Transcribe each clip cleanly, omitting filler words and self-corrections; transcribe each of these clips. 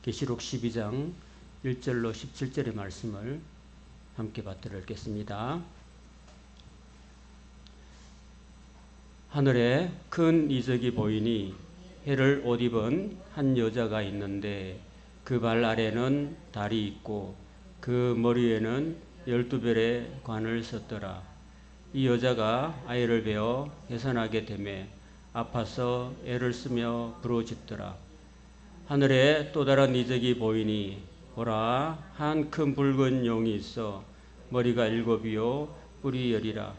계시록 12장 1절로 17절의 말씀을 함께 받들어 읽겠습니다. 하늘에 큰 이적이 보이니 해를 옷 입은 한 여자가 있는데 그 발 아래는 달이 있고 그 머리에는 12별의 관을 썼더라. 이 여자가 아이를 베어 해산하게 되매 아파서 애를 쓰며 부르짖더라. 하늘에 또 다른 이적이 보이니 보라, 한 큰 붉은 용이 있어 머리가 7이요 뿔이 10이라.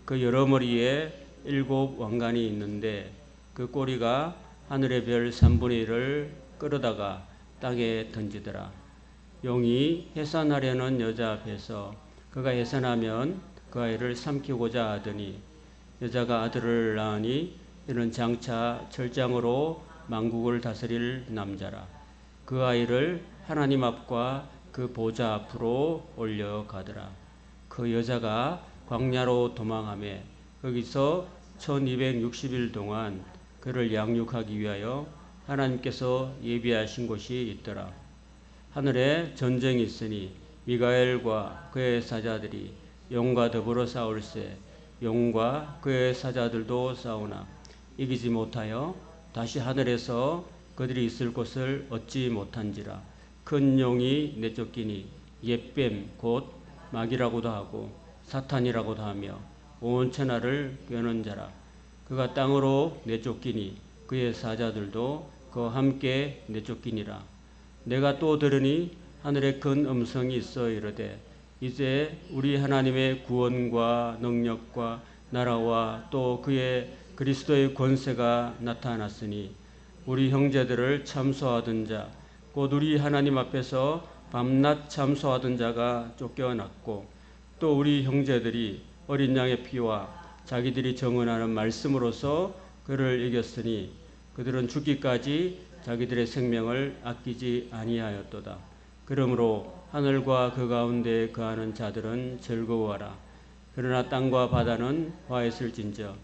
그 여러 머리에 7 왕관이 있는데 그 꼬리가 하늘의 별 3분의 1을 끌어다가 땅에 던지더라. 용이 해산하려는 여자 앞에서 그가 해산하면 그 아이를 삼키고자 하더니 여자가 아들을 낳으니 이는 장차 철장으로 만국을 다스릴 남자라. 그 아이를 하나님 앞과 그 보좌 앞으로 올려가더라. 그 여자가 광야로 도망하며 거기서 1260일 동안 그를 양육하기 위하여 하나님께서 예비하신 곳이 있더라. 하늘에 전쟁이 있으니 미가엘과 그의 사자들이 용과 더불어 싸울세 용과 그의 사자들도 싸우나 이기지 못하여 다시 하늘에서 그들이 있을 곳을 얻지 못한지라. 큰 용이 내쫓기니 옛뱀 곧 마귀라고도 하고 사탄이라고도 하며 온 천하를 꿰는 자라. 그가 땅으로 내쫓기니 그의 사자들도 그와 함께 내쫓기니라. 내가 또 들으니 하늘에 큰 음성이 있어 이르되 이제 우리 하나님의 구원과 능력과 나라와 또 그의 그리스도의 권세가 나타났으니 우리 형제들을 참소하던 자 곧 우리 하나님 앞에서 밤낮 참소하던 자가 쫓겨났고 또 우리 형제들이 어린 양의 피와 자기들이 정언하는 말씀으로서 그를 이겼으니 그들은 죽기까지 자기들의 생명을 아끼지 아니하였도다. 그러므로 하늘과 그 가운데 거하는 자들은 즐거워하라. 그러나 땅과 바다는 화했을진저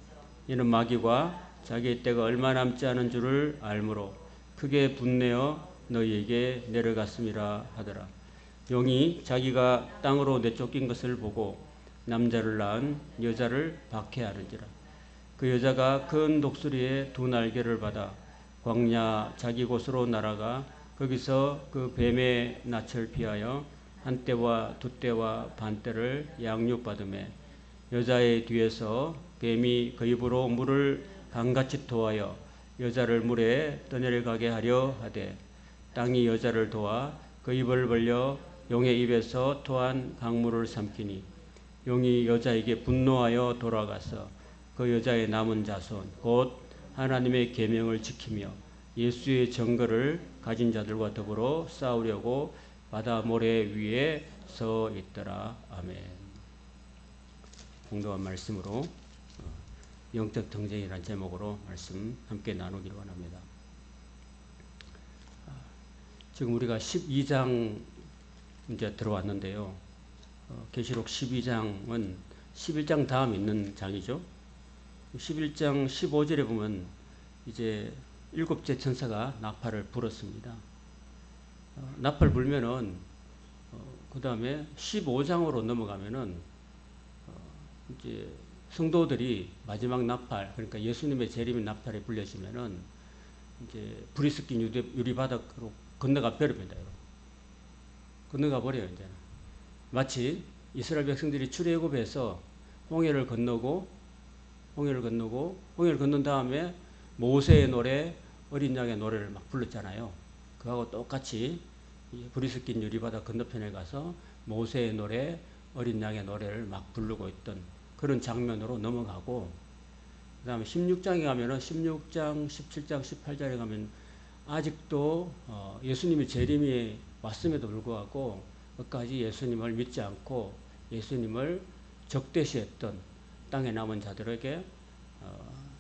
이는 마귀와 자기의 때가 얼마 남지 않은 줄을 알므로 크게 분내어 너희에게 내려갔음이라 하더라. 용이 자기가 땅으로 내쫓긴 것을 보고 남자를 낳은 여자를 박해하는지라. 그 여자가 큰 독수리의 2날개를 받아 광야 자기 곳으로 날아가 거기서 그 뱀의 낯을 피하여 1때와 2때와 반때를 양육받으며 여자의 뒤에서 뱀이 그 입으로 물을 강같이 토하여 여자를 물에 떠내려가게 하려 하되 땅이 여자를 도와 그 입을 벌려 용의 입에서 토한 강물을 삼키니 용이 여자에게 분노하여 돌아가서 그 여자의 남은 자손 곧 하나님의 계명을 지키며 예수의 증거를 가진 자들과 더불어 싸우려고 바다 모래 위에 서 있더라. 아멘. 공동한 말씀으로 영적 경쟁이라는 제목으로 말씀 함께 나누기를 원합니다. 지금 우리가 12장 이제 들어왔는데요. 계시록 12장은 11장 다음 있는 장이죠. 11장 15절에 보면 이제 7째 천사가 나팔을 불었습니다. 나팔 불면은 그 다음에 15장으로 넘어가면은 이제 성도들이 마지막 나팔, 그러니까 예수님의 재림의 나팔에 불려지면은 이제 불이 섞인 유리바닥으로 건너가 버립니다. 건너가 버려요, 이제. 마치 이스라엘 백성들이 출애굽에서 홍해를 건너고 홍해를 건넌 다음에 모세의 노래, 어린 양의 노래를 막 불렀잖아요. 그하고 똑같이 불이 섞인 유리바닥 건너편에 가서 모세의 노래, 어린 양의 노래를 막 부르고 있던 그런 장면으로 넘어가고, 그 다음에 16장에 가면은 16장, 17장, 18장에 가면 아직도 예수님의 재림이 왔음에도 불구하고 끝까지 예수님을 믿지 않고 예수님을 적대시했던 땅에 남은 자들에게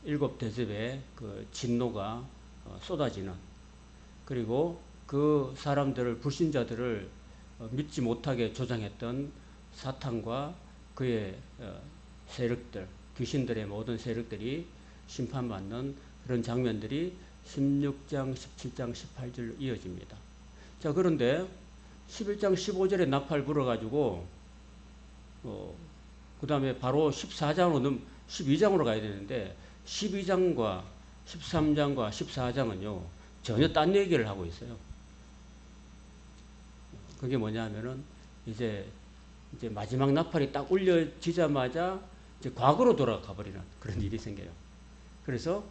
7대접의 그 진노가 쏟아지는, 그리고 그 사람들을, 불신자들을 믿지 못하게 조장했던 사탄과 그의 세력들, 귀신들의 모든 세력들이 심판받는 그런 장면들이 16장, 17장, 18절로 이어집니다. 자, 그런데 11장 15절에 나팔 불어가지고 그 다음에 바로 14장으로 12장으로 가야 되는데 12장과 13장과 14장은요 전혀 딴 얘기를 하고 있어요. 그게 뭐냐면은 이제 마지막 나팔이 딱 울려지자마자 이제 과거로 돌아가 버리는 그런 일이 생겨요. 그래서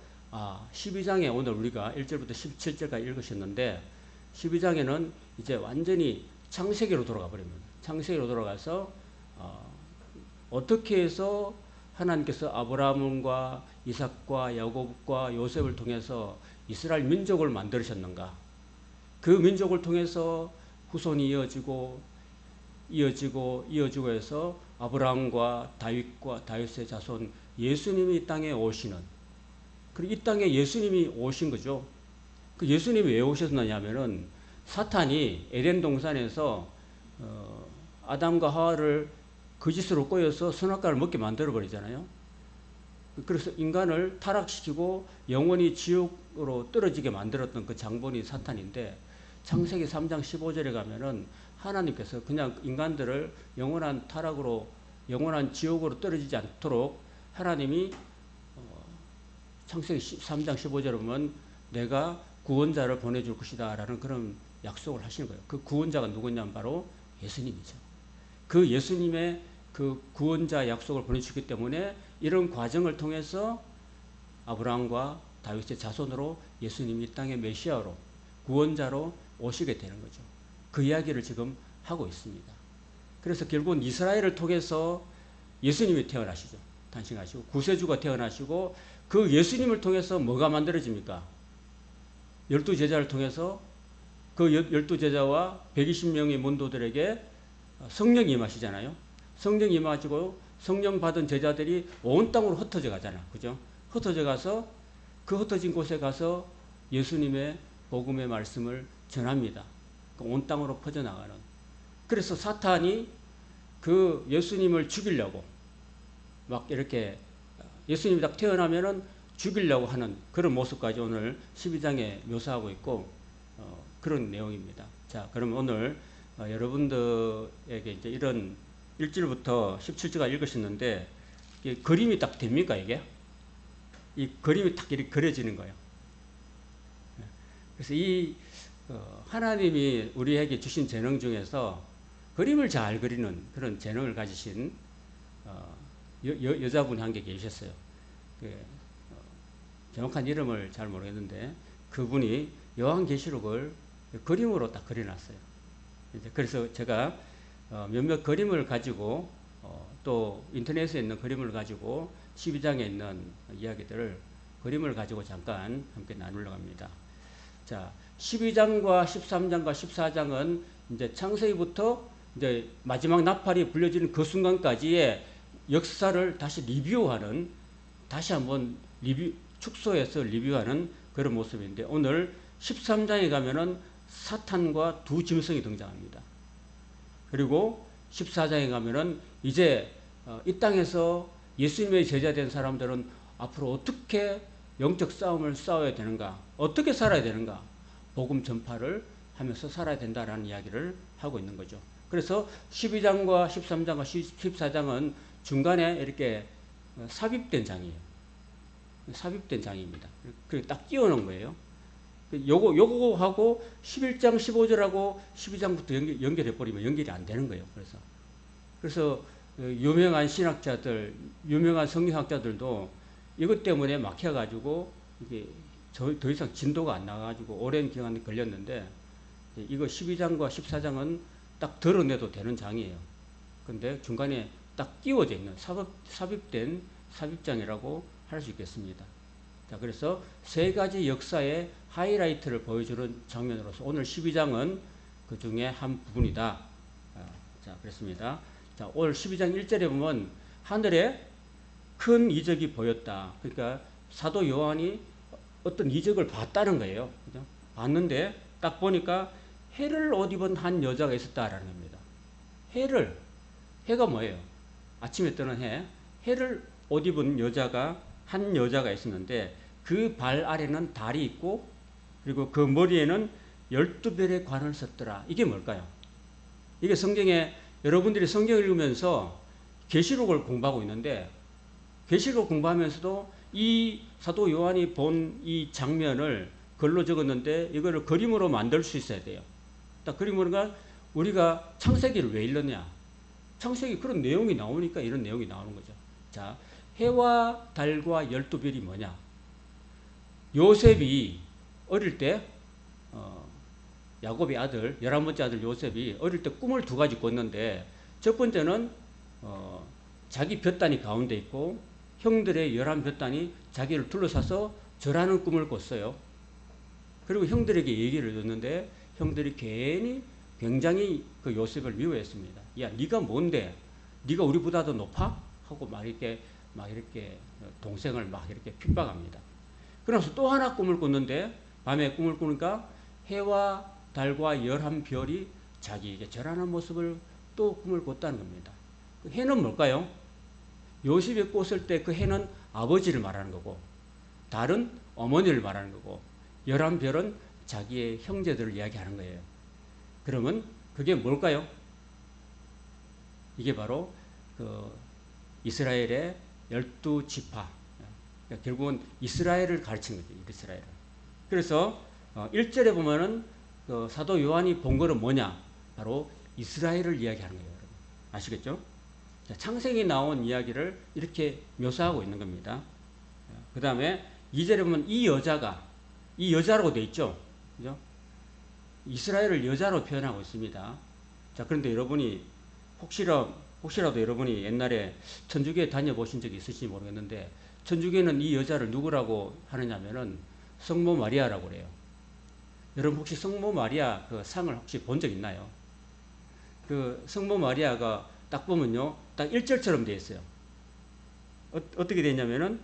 12장에 오늘 우리가 1절부터 17절까지 읽으셨는데 12장에는 이제 완전히 창세기로 돌아가 버립니다. 창세기로 돌아가서 어떻게 해서 하나님께서 아브라함과 이삭과 야곱과 요셉을 통해서 이스라엘 민족을 만드셨는가? 그 민족을 통해서 후손이 이어지고 해서 아브라함과 다윗의 자손 예수님이 이 땅에 오시는, 그리고 이 땅에 예수님이 오신 거죠. 그 예수님이 왜 오셨느냐면은 사탄이 에덴 동산에서 아담과 하와를 거짓으로 꼬여서 선악과를 먹게 만들어 버리잖아요. 그래서 인간을 타락시키고 영원히 지옥으로 떨어지게 만들었던 그 장본이 사탄인데, 창세기 3장 15절에 가면은 하나님께서 그냥 인간들을 영원한 타락으로, 영원한 지옥으로 떨어지지 않도록 하나님이 창세기 3장 15절에 보면 내가 구원자를 보내줄 것이다 라는 그런 약속을 하시는 거예요. 그 구원자가 누구냐면 바로 예수님이죠. 그 예수님의 그 구원자 약속을 보내주기 때문에 이런 과정을 통해서 아브라함과 다윗의 자손으로 예수님이 땅의 메시아로, 구원자로 오시게 되는 거죠. 그 이야기를 지금 하고 있습니다. 그래서 결국은 이스라엘을 통해서 예수님이 태어나시죠. 탄생하시고 구세주가 태어나시고, 그 예수님을 통해서 뭐가 만들어집니까? 12제자를 통해서 그 12제자와 120명의門徒들에게 성령이 임하시잖아요. 성령이 임하시고 성령 받은 제자들이 온 땅으로 흩어져 가잖아. 그죠? 흩어져 가서 그 흩어진 곳에 가서 예수님의 복음의 말씀을 전합니다. 온 땅으로 퍼져나가는. 그래서 사탄이 그 예수님을 죽이려고 막 이렇게 예수님이 딱 태어나면은 죽이려고 하는 그런 모습까지 오늘 12장에 묘사하고 있고 그런 내용입니다. 자, 그럼 오늘 여러분들에게 이제 이런 1절부터 17절까지 읽으셨는데 그림이 딱 됩니까, 이게? 이 그림이 딱 이렇게 그려지는 거예요. 그래서 이 하나님이 우리에게 주신 재능 중에서 그림을 잘 그리는 그런 재능을 가지신 여자분이 한 게 계셨어요. 정확한 이름을 잘 모르겠는데 그분이 요한계시록을 그림으로 딱 그려놨어요. 그래서 제가 몇몇 그림을 가지고 또 인터넷에 있는 그림을 가지고 12장에 있는 이야기들을 그림을 가지고 잠깐 함께 나누려고 합니다. 자, 12장과 13장과 14장은 이제 창세기부터 이제 마지막 나팔이 불려지는 그 순간까지의 역사를 다시 리뷰하는, 다시 한번 축소해서 리뷰하는 그런 모습인데, 오늘 13장에 가면은 사탄과 두 짐승이 등장합니다. 그리고 14장에 가면은 이제 이 땅에서 예수님의 제자된 사람들은 앞으로 어떻게 영적 싸움을 싸워야 되는가, 어떻게 살아야 되는가, 복음 전파를 하면서 살아야 된다라는 이야기를 하고 있는 거죠. 그래서 12장과 13장과 14장은 중간에 이렇게 삽입된 장이에요. 삽입된 장입니다. 그렇게 딱 끼워놓은 거예요. 요거하고 11장 15절하고 12장부터 연결해버리면 연결이 안 되는 거예요. 그래서 유명한 신학자들, 유명한 성경학자들도 이것 때문에 막혀가지고 이게 더 이상 진도가 안 나가지고 오랜 기간이 걸렸는데, 이거 12장과 14장은 딱 드러내도 되는 장이에요. 근데 중간에 딱 끼워져 있는 삽입된 삽입장이라고 할 수 있겠습니다. 자, 그래서 세 가지 역사의 하이라이트를 보여주는 장면으로서 오늘 12장은 그 중에 한 부분이다. 자, 그렇습니다. 자, 오늘 12장 1절에 보면 하늘에 큰 이적이 보였다. 그러니까 사도 요한이 어떤 이적을 봤다는 거예요. 그죠? 봤는데 딱 보니까 해를 옷 입은 한 여자가 있었다라는 겁니다. 해가 뭐예요? 아침에 뜨는 해를 옷 입은 한 여자가 있었는데 그 발 아래는 달이 있고, 그리고 그 머리에는 12별의 관을 썼더라. 이게 뭘까요? 이게 성경에 여러분들이 성경을 읽으면서 계시록을 공부하고 있는데 계시록 공부하면서도 이 사도 요한이 본 이 장면을 글로 적었는데 이거를 그림으로 만들 수 있어야 돼요. 딱 그림으로가 우리가 창세기를 왜 읽느냐? 창세기 그런 내용이 나오니까 이런 내용이 나오는 거죠. 자, 해와 달과 12별이 뭐냐? 요셉이 어릴 때 야곱의 아들 11번째 아들 요셉이 어릴 때 꿈을 두 가지 꿨는데 첫 번째는 자기 볕단이 가운데 있고 형들의 11볕단이 자기를 둘러싸서 절하는 꿈을 꿨어요. 그리고 형들에게 얘기를 듣는데 형들이 괜히 굉장히 그 요셉을 미워했습니다. 야, 네가 뭔데? 네가 우리보다도 높아? 하고 막 이렇게 동생을 막 이렇게 핍박합니다. 그러면서 또 하나 꿈을 꿨는데 밤에 꿈을 꾸니까 해와 달과 11별이 자기에게 절하는 모습을 또 꿈을 꿨다는 겁니다. 그 해는 뭘까요? 요셉이 꿨을 때 그 해는 아버지를 말하는 거고 달은 어머니를 말하는 거고 11별은 자기의 형제들을 이야기하는 거예요. 그러면 그게 뭘까요? 이게 바로 그 이스라엘의 12지파. 그러니까 결국은 이스라엘을 가르친 거죠. 이스라엘을. 그래서 1절에 보면은 그 사도 요한이 본 거는 뭐냐? 바로 이스라엘을 이야기하는 거예요. 여러분. 아시겠죠? 창세기 나온 이야기를 이렇게 묘사하고 있는 겁니다. 그 다음에 2절에 보면 이 여자라고 되어 있죠. 그죠? 이스라엘을 여자로 표현하고 있습니다. 자, 그런데 여러분이 혹시라도 여러분이 옛날에 천주교에 다녀보신 적이 있을지 모르겠는데 천주교는 이 여자를 누구라고 하느냐면은 성모 마리아라고 그래요. 여러분 혹시 성모 마리아 그 상을 혹시 본 적 있나요? 그 성모 마리아가 딱 보면요, 딱 1절처럼 되어 있어요. 어떻게 되냐면은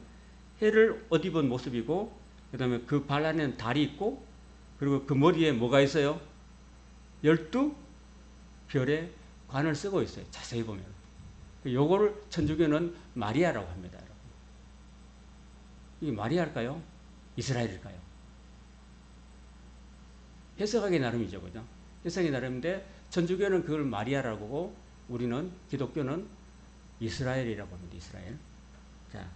해를 옷 입은 모습이고, 그 다음에 그 발 안에는 달이 있고, 그리고 그 머리에 뭐가 있어요? 12별의 관을 쓰고 있어요. 자세히 보면. 요거를 천주교는 마리아라고 합니다. 여러분. 이게 마리아일까요? 이스라엘일까요? 해석하기 나름이죠. 그죠? 해석하기 나름인데, 천주교는 그걸 마리아라고 하고, 우리는, 기독교는 이스라엘이라고 합니다. 이스라엘. 자,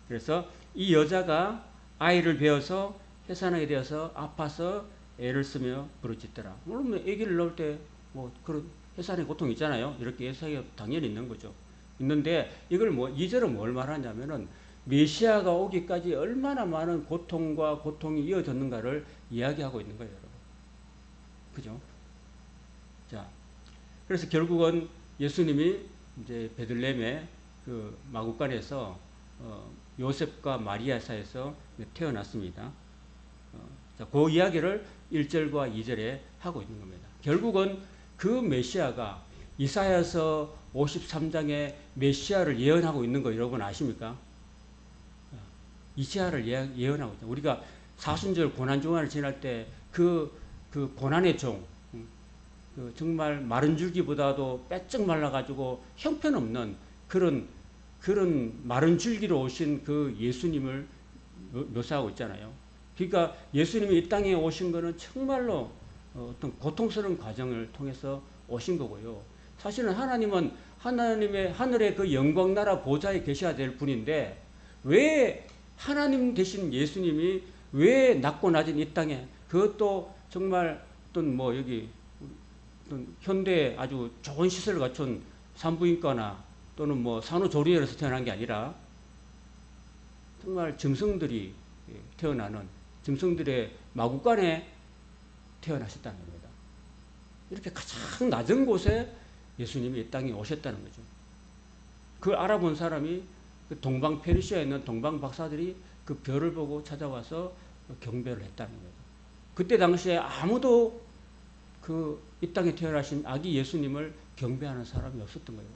그래서 이 여자가 아이를 베어서 해산하게 되어서 아파서 애를 쓰며 부르짖더라. 물론 아기를 낳을 때 뭐 그런 해산의 고통이 있잖아요. 이렇게 해석이 당연히 있는 거죠. 있는데 이걸 뭐 2절은 뭘 말하냐면은 메시아가 오기까지 얼마나 많은 고통이 이어졌는가를 이야기하고 있는 거예요, 여러분. 그죠? 자, 그래서 결국은 예수님이 이제 베들레헴의 그 마구간에서 요셉과 마리아 사이에서 태어났습니다. 자, 그 이야기를 1절과 2절에 하고 있는 겁니다. 결국은 그 메시아가 이사야서 53장에 메시아를 예언하고 있는 거 여러분 아십니까? 이시야를 예언하고 있죠. 우리가 사순절 고난주간을 지날 때 그 고난의 종, 정말 마른 줄기보다도 빼쩍 말라가지고 형편없는 그런 마른 줄기로 오신 그 예수님을 묘사하고 있잖아요. 그러니까 예수님이 이 땅에 오신 거는 정말로 어떤 고통스러운 과정을 통해서 오신 거고요. 사실은 하나님은 하나님의 하늘의 그 영광 나라 보좌에 계셔야 될 분인데 왜 하나님 되신 예수님이 왜 낮고 낮은 이 땅에 그것도 정말 어떤 뭐 여기 어떤 현대에 아주 좋은 시설을 갖춘 산부인과나 또는 뭐 산후조리원에서 태어난 게 아니라 정말 짐승들이 태어나는 짐승들의 마구간에 태어나셨다는 겁니다. 이렇게 가장 낮은 곳에 예수님이 이 땅에 오셨다는 거죠. 그걸 알아본 사람이 그 동방 페르시아에 있는 동방 박사들이 그 별을 보고 찾아와서 경배를 했다는 거죠. 그때 당시에 아무도 이 땅에 태어나신 아기 예수님을 경배하는 사람이 없었던 거예요.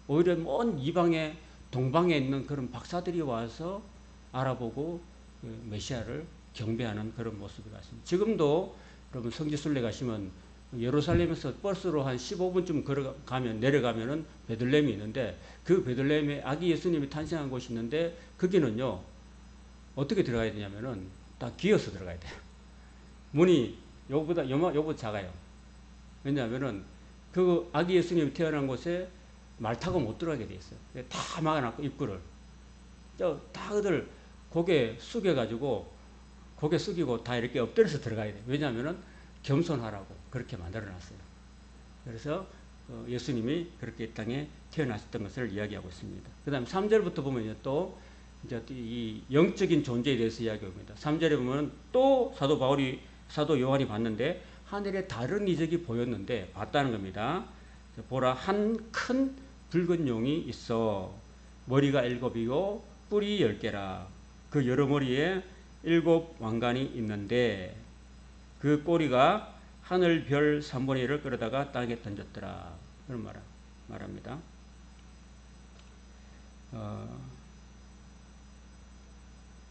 오히려 먼 이방에 동방에 있는 그런 박사들이 와서 알아보고 메시아를 경배하는 그런 모습이 같습니다. 지금도 여러분 성지순례 가시면 예루살렘에서 버스로 한 15분쯤 내려가면은 베들레헴이 있는데 그 베들레헴에 아기 예수님이 탄생한 곳이 있는데 거기는요 어떻게 들어가야 되냐면은 다 기어서 들어가야 돼요. 문이 요보다 작아요. 왜냐하면은 그 아기 예수님이 태어난 곳에 말 타고 못 들어가게 돼 있어요. 다 막아놨고 입구를 다 그들 고개 숙이고 다 이렇게 엎드려서 들어가야 돼요. 왜냐하면은 겸손하라고 그렇게 만들어놨어요. 그래서 예수님이 그렇게 이 땅에 태어나셨던 것을 이야기하고 있습니다. 그 다음 3절부터 보면 또 이제 이 영적인 존재에 대해서 이야기합니다. 3절에 보면 또 사도 요한이 봤는데 하늘에 다른 이적이 보였는데 봤다는 겁니다. 보라, 한 큰 붉은 용이 있어. 머리가 7이요 뿔이 10개라. 그 여러 머리에 7 왕관이 있는데 그 꼬리가 하늘 별 3분의 1을 끌어다가 땅에 던졌더라. 그런 말합니다.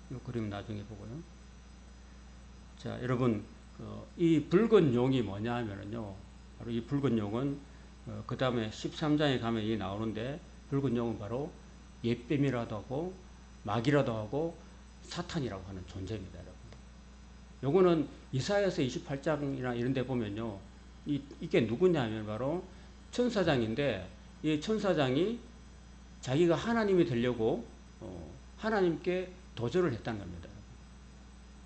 이 그림 나중에 보고요. 자, 여러분, 이 붉은 용이 뭐냐 하면은요, 바로 이 붉은 용은, 그 다음에 13장에 가면 이 나오는데, 붉은 용은 바로 옛뱀이라도 하고, 마귀라도 하고, 사탄이라고 하는 존재입니다, 여러분. 요거는 이사야서 28장이나 이런 데 보면요, 이게 누구냐 하면 바로 천사장인데, 이 천사장이 자기가 하나님이 되려고, 하나님께 도전을 했다는 겁니다.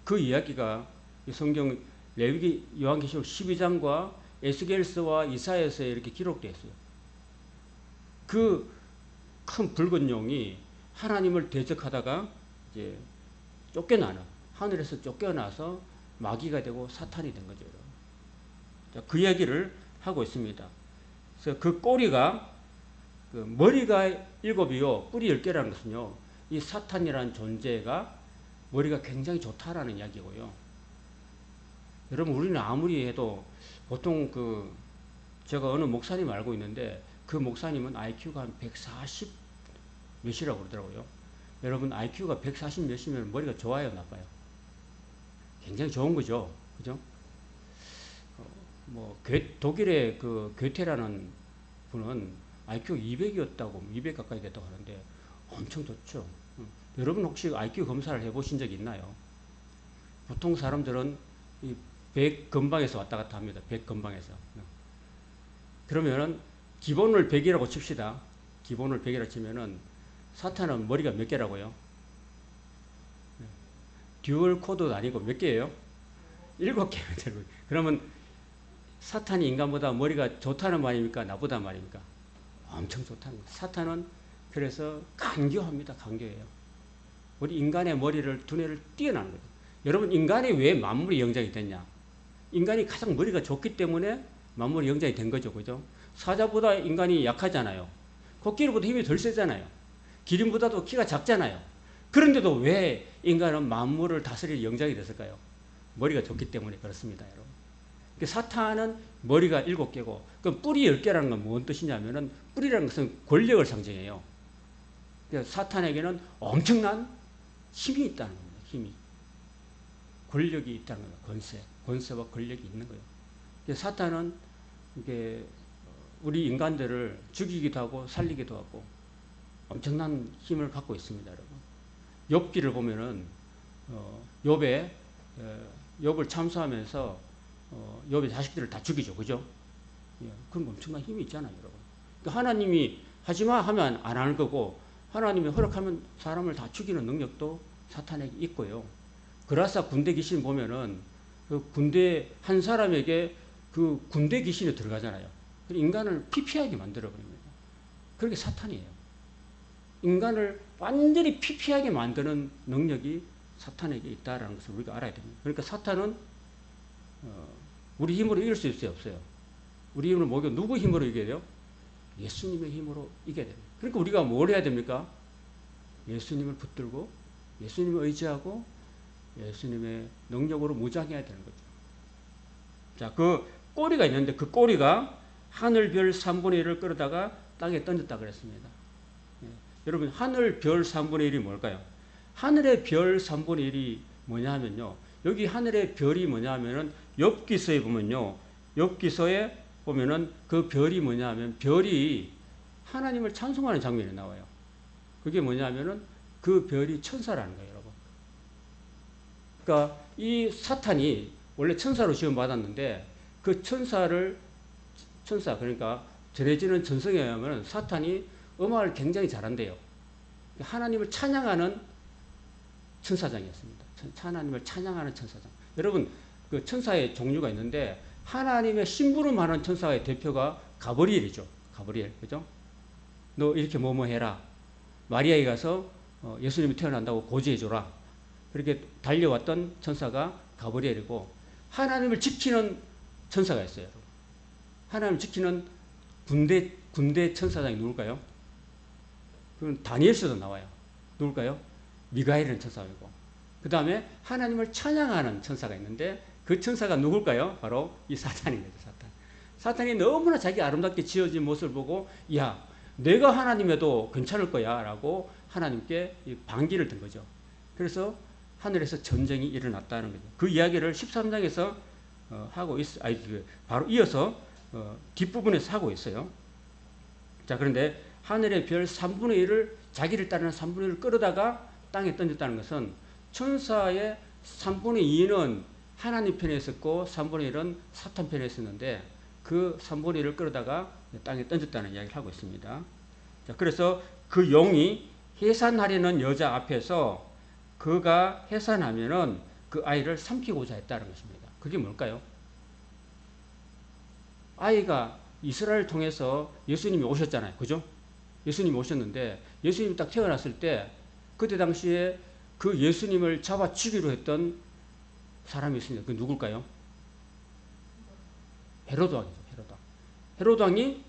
그 이야기가 성경 레위기 요한계시록 12장과 에스겔서와 이사야서에 이렇게 기록되어 있어요. 그 큰 붉은 용이 하나님을 대적하다가 이제 하늘에서 쫓겨나서 마귀가 되고 사탄이 된 거죠. 자, 그 이야기를 하고 있습니다. 그래서 그 꼬리가 머리가 7이요 뿔이 10개라는 것은요, 이 사탄이라는 존재가 머리가 굉장히 좋다라는 이야기고요. 여러분, 우리는 아무리 해도 보통 제가 어느 목사님 알고 있는데 그 목사님은 IQ가 한 140 몇이라고 그러더라고요. 여러분, IQ가 140 몇이면 머리가 좋아요, 나빠요? 굉장히 좋은 거죠. 그죠? 독일의 괴테라는 분은 IQ 200이었다고, 200 가까이 됐다고 하는데 엄청 좋죠. 여러분 혹시 IQ 검사를 해보신 적 있나요? 보통 사람들은 이 100 근방에서 왔다 갔다 합니다. 100 근방에서. 그러면은 기본을 100이라고 칩시다. 기본을 100이라고 치면은 사탄은 머리가 몇 개라고요? 듀얼 코드도 아니고 몇 개예요? 7개면 되는 거예요. 그러면 사탄이 인간보다 머리가 좋다는 말입니까? 나쁘다는 말입니까? 엄청 좋다는 거예요. 사탄은 그래서 간교합니다. 간교해요. 우리 인간의 머리를 두뇌를 뛰어나는 거예요. 여러분, 인간이 왜 만물이 영장이 됐냐? 인간이 가장 머리가 좋기 때문에 만물이 영장이 된 거죠. 그죠? 사자보다 인간이 약하잖아요. 코끼리보다 힘이 덜 세잖아요. 기린보다도 키가 작잖아요. 그런데도 왜 인간은 만물을 다스릴 영장이 됐을까요? 머리가 좋기 때문에 그렇습니다, 여러분. 사탄은 머리가 7개고, 그럼 뿔이 10개라는 건 뭔 뜻이냐면은, 뿔이라는 것은 권력을 상징해요. 사탄에게는 엄청난 힘이 있다는 겁니다. 힘이. 권력이 있다는 거예요. 권세와 권력이 있는 거예요. 사탄은 이게 우리 인간들을 죽이기도 하고 살리기도 하고 엄청난 힘을 갖고 있습니다, 여러분. 욥기를 보면은 욥을 참수하면서 욥의 자식들을 다 죽이죠, 그죠? 그런 엄청난 힘이 있잖아요, 여러분. 그러니까 하나님이 하지마 하면 안 하는 거고, 하나님이 허락하면 사람을 다 죽이는 능력도 사탄에게 있고요. 그라사 군대 귀신 보면은 그 군대 한 사람에게 그 군대 귀신이 들어가잖아요. 인간을 피폐하게 만들어버립니다. 그게 사탄이에요. 인간을 완전히 피폐하게 만드는 능력이 사탄에게 있다는 것을 우리가 알아야 됩니다. 그러니까 사탄은 우리 힘으로 이길 수 있어요, 없어요? 우리 힘으로 못 이겨. 누구 힘으로 이겨야 돼요? 예수님의 힘으로 이겨야 됩니다. 그러니까 우리가 뭘 해야 됩니까? 예수님을 붙들고 예수님을 의지하고 예수님의 능력으로 무장해야 되는 거죠. 자, 그 꼬리가 있는데 그 꼬리가 하늘 별 3분의 1을 끌어다가 땅에 던졌다 그랬습니다. 여러분, 하늘 별 3분의 1이 뭘까요? 하늘의 별 3분의 1이 뭐냐 하면요. 여기 하늘의 별이 뭐냐 하면은 욥기서에 보면요. 욥기서에 보면은 그 별이 뭐냐 하면 별이 하나님을 찬송하는 장면이 나와요. 그게 뭐냐 하면은 그 별이 천사라는 거예요, 여러분. 그러니까 이 사탄이 원래 천사로 지음 받았는데 그 천사 그러니까 전해지는 전성에 의하면 사탄이 음악을 굉장히 잘한대요. 하나님을 찬양하는 천사장이었습니다. 하나님을 찬양하는 천사장. 여러분 그 천사의 종류가 있는데 하나님의 심부름하는 천사의 대표가 가브리엘이죠. 가브리엘, 그죠? 너 이렇게 뭐뭐 해라. 마리아에 가서 예수님이 태어난다고 고지해줘라. 그렇게 달려왔던 천사가 가브리엘이고, 하나님을 지키는 천사가 있어요. 하나님을 지키는 군대 천사장이 누굴까요? 그건 다니엘서도 나와요. 누굴까요? 미가엘이라는 천사이고, 그 다음에 하나님을 찬양하는 천사가 있는데 그 천사가 누굴까요? 바로 이 사탄인 거죠. 사탄이 너무나 자기 아름답게 지어진 모습을 보고, 야, 내가 하나님에도 괜찮을 거야 라고 하나님께 반기를 든 거죠. 그래서 하늘에서 전쟁이 일어났다는 거죠. 그 이야기를 13장에서 하고 바로 이어서 뒷부분에서 하고 있어요. 자, 그런데 하늘의 별 3분의 1을 자기를 따르는 3분의 1을 끌어다가 땅에 던졌다는 것은 천사의 3분의 2는 하나님 편에 있었고 3분의 1은 사탄 편에 있었는데 그 3분의 1을 끌어다가 땅에 던졌다는 이야기를 하고 있습니다. 자, 그래서 그 용이 해산하려는 여자 앞에서 그가 해산하면은 그 아이를 삼키고자 했다는 것입니다. 그게 뭘까요? 아이가 이스라엘을 통해서 예수님이 오셨잖아요. 그죠? 예수님이 오셨는데 예수님이 딱 태어났을 때 그때 당시에 그 예수님을 잡아 죽이려 했던 사람이 있습니다. 그 누굴까요? 헤로드 왕이죠. 헤로드 왕이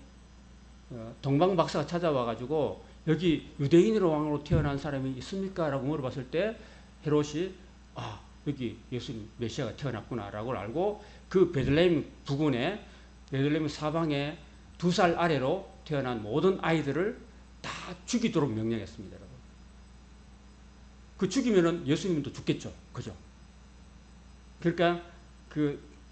동방 박사가 찾아와 가지고 여기 유대인으로 왕으로 태어난 사람이 있습니까? 라고 물어봤을 때 헤롯이 여기 예수님 메시아가 태어났구나 라고 알고 그 베들레헴 부근에 베들레헴 사방에 2살 아래로 태어난 모든 아이들을 다 죽이도록 명령했습니다. 여러분. 그 죽이면은 예수님도 죽겠죠. 그죠? 그러니까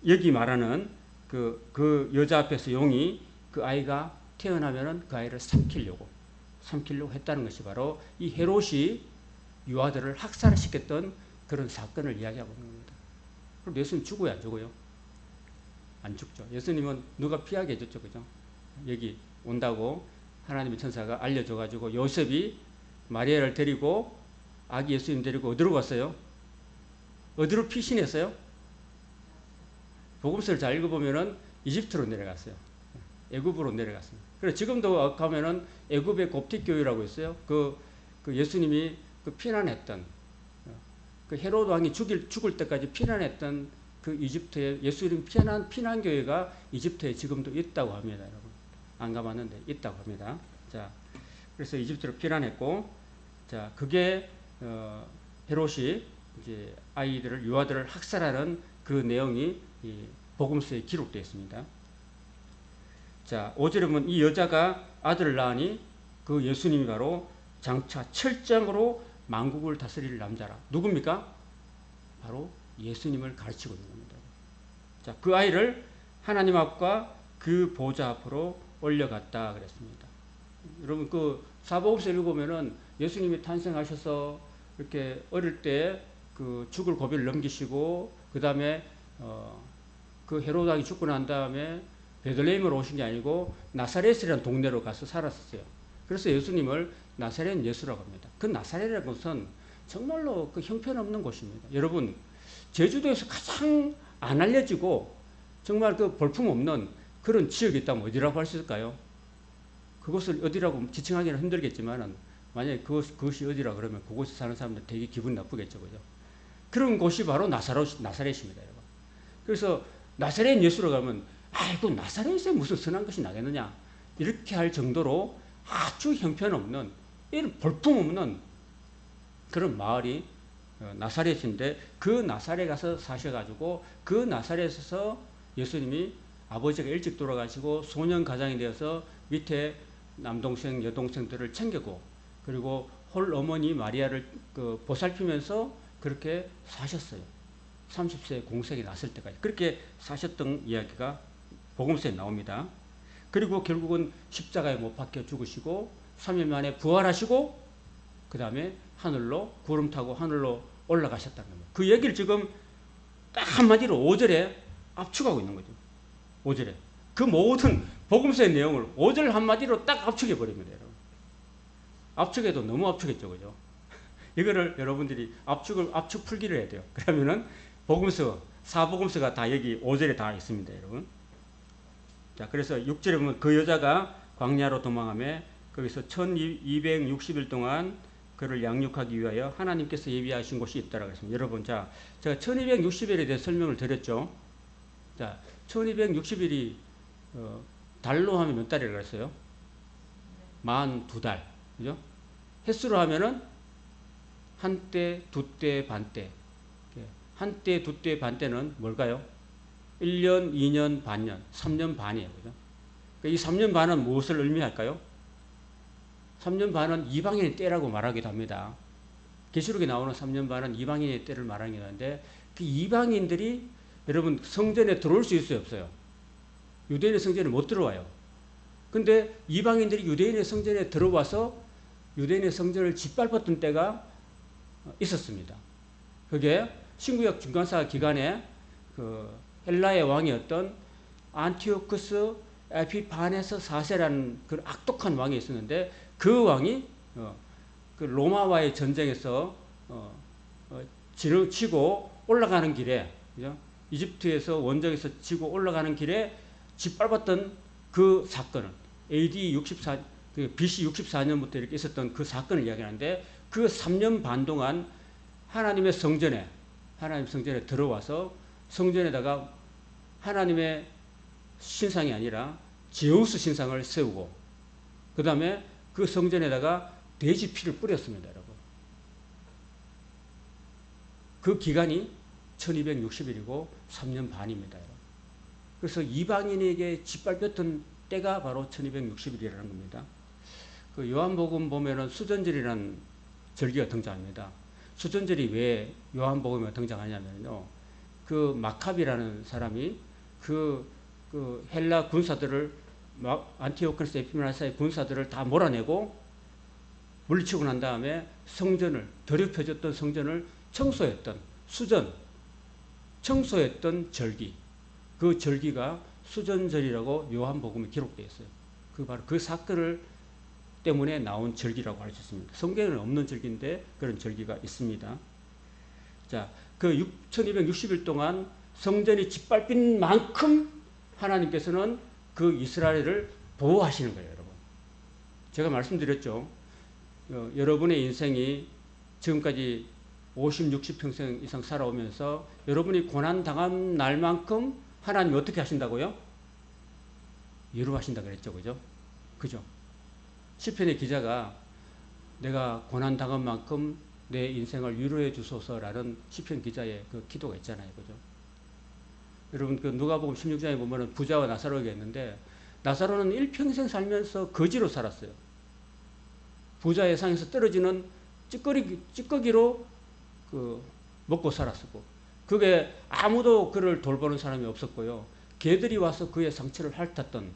여기 말하는 그 여자 앞에서 용이 그 아이가 태어나면은 그 아이를 삼키려고 했다는 것이 바로 이 헤롯이 유아들을 학살시켰던 그런 사건을 이야기하고 있는 겁니다. 그럼 예수님 죽어요, 안 죽어요? 안 죽죠. 예수님은 누가 피하게 해줬죠, 그죠? 여기 온다고 하나님의 천사가 알려줘가지고 요셉이 마리아를 데리고 아기 예수님 데리고 어디로 갔어요? 어디로 피신했어요? 복음서를 잘 읽어보면은 이집트로 내려갔어요. 애굽으로 내려갔습니다. 그래서 지금도 가면은 애굽의 곱틱 교회라고 있어요. 그 예수님이 피난했던 그 헤로드 왕이 죽을 때까지 피난했던 그 이집트의 예수님 피난 교회가 이집트에 지금도 있다고 합니다, 여러분. 안 가봤는데 있다고 합니다. 자, 그래서 이집트로 피난했고, 자, 그게 헤롯이 이제 유아들을 학살하는 그 내용이 이 복음서에 기록되어 있습니다. 자, 5절에 보면 이 여자가 아들을 낳으니 그 예수님이 바로 장차 철장으로 만국을 다스릴 남자라. 누굽니까? 바로 예수님을 가르치고 있는 겁니다. 자, 그 아이를 하나님 앞과 그 보좌 앞으로 올려갔다 그랬습니다. 여러분 그 사복음서 읽어보면은 예수님이 탄생하셔서 이렇게 어릴 때 그 죽을 고비를 넘기시고 그 다음에 그 헤로드 왕이 죽고 난 다음에 베들레헴으로 오신 게 아니고 나사렛이라는 동네로 가서 살았었어요. 그래서 예수님을 나사렛 예수라고 합니다. 그 나사렛이라는 곳은 정말로 그 형편없는 곳입니다. 여러분 제주도에서 가장 안 알려지고 정말 그 볼품없는 그런 지역이 있다면 어디라고 할 수 있을까요? 그것을 어디라고 지칭하기는 힘들겠지만 만약에 그것이 어디라 그러면 그곳에 사는 사람들 되게 기분 나쁘겠죠. 그죠? 그런 곳이 바로 나사렛입니다. 여러분. 그래서 나사렛 예수로 가면 그 나사렛에 무슨 선한 것이 나겠느냐 이렇게 할 정도로 아주 형편없는 이런 볼품없는 그런 마을이 나사렛인데 그 나사렛에 가서 사셔가지고 그 나사렛에서 예수님이 아버지가 일찍 돌아가시고 소년 가장이 되어서 밑에 남동생 여동생들을 챙기고 그리고 홀 어머니 마리아를 보살피면서 그렇게 사셨어요. 30세 공생이 났을 때까지 그렇게 사셨던 이야기가 복음서에 나옵니다. 그리고 결국은 십자가에 못 박혀 죽으시고 3일 만에 부활하시고 그 다음에 하늘로 구름 타고 하늘로 올라가셨다는 겁니다. 그 얘기를 지금 딱 한마디로 5절에 압축하고 있는 거죠. 5절에. 그 모든 복음서의 내용을 5절 한마디로 딱 압축해 버립니다. 여러분. 압축해도 너무 압축했죠. 그죠? 이거를 여러분들이 압축 풀기를 해야 돼요. 그러면은 복음서, 사복음서가 다 여기 5절에 다 있습니다. 여러분. 자, 그래서 6절에 보면 그 여자가 광야로 도망하며 거기서 1260일 동안 그를 양육하기 위하여 하나님께서 예비하신 곳이 있다라고 했습니다. 여러분, 자, 제가 1260일에 대해 설명을 드렸죠. 자, 1260일이 달로 하면 몇 달이라고 했어요? 42달. 그죠? 횟수로 하면은 한때, 두때, 반때. 한때, 두때, 반때는 뭘까요? 1년, 2년, 반년, 3년 반이에요. 그죠? 이 3년 반은 무엇을 의미할까요? 3년 반은 이방인의 때라고 말하기도 합니다. 계시록에 나오는 3년 반은 이방인의 때를 말하기도 하는데, 그 이방인들이 여러분 성전에 들어올 수 있어요, 없어요? 유대인의 성전에 못 들어와요. 근데 이방인들이 유대인의 성전에 들어와서 유대인의 성전을 짓밟았던 때가 있었습니다. 그게 신구약 중간사 기간에 그 헬라의 왕이었던 안티오쿠스 에피파네스 4세라는 그 악독한 왕이 있었는데, 그 왕이 그 로마와의 전쟁에서 치고 올라가는 길에, 그죠? 이집트에서 원정에서 치고 올라가는 길에 짓밟았던 그 사건을 AD 64, BC 64년부터 이렇게 있었던 그 사건을 이야기하는데, 그 3년 반 동안 하나님 성전에 들어와서 성전에다가 하나님의 신상이 아니라 제우스 신상을 세우고, 그 다음에 그 성전에다가 돼지 피를 뿌렸습니다, 여러분. 그 기간이 1260일이고 3년 반입니다, 여러분. 그래서 이방인에게 짓밟혔던 때가 바로 1260일이라는 겁니다. 그 요한복음 보면은 수전절이라는 절기가 등장합니다. 수전절이 왜 요한복음에 등장하냐면요, 그 마카비라는 사람이 그 헬라 군사들을, 안티오코스 에피메네스의 군사들을 다 몰아내고 물리치고 난 다음에 성전을, 더럽혀졌던 성전을 청소했던 절기, 그 절기가 수전절이라고 요한복음에 기록되어 있어요. 그 바로 그 사건을 때문에 나온 절기라고 할 수 있습니다. 성경에는 없는 절기인데 그런 절기가 있습니다. 자, 그 1260일 동안 성전이 짓밟힌 만큼 하나님께서는 그 이스라엘을 보호하시는 거예요, 여러분. 제가 말씀드렸죠. 여러분의 인생이 지금까지 50, 60평생 이상 살아오면서 여러분이 고난당한 날만큼 하나님이 어떻게 하신다고요? 위로하신다 그랬죠. 그죠? 그죠? 시편의 기자가 내가 고난당한 만큼 내 인생을 위로해 주소서라는 시편 기자의 그 기도가 있잖아요. 그죠? 여러분, 그 누가복음 16장에 보면은 부자와 나사로가 있는데, 나사로는 일평생 살면서 거지로 살았어요. 부자의 상에서 떨어지는 찌꺼기로 그 먹고 살았었고, 그게 아무도 그를 돌보는 사람이 없었고요. 개들이 와서 그의 상처를 핥았던.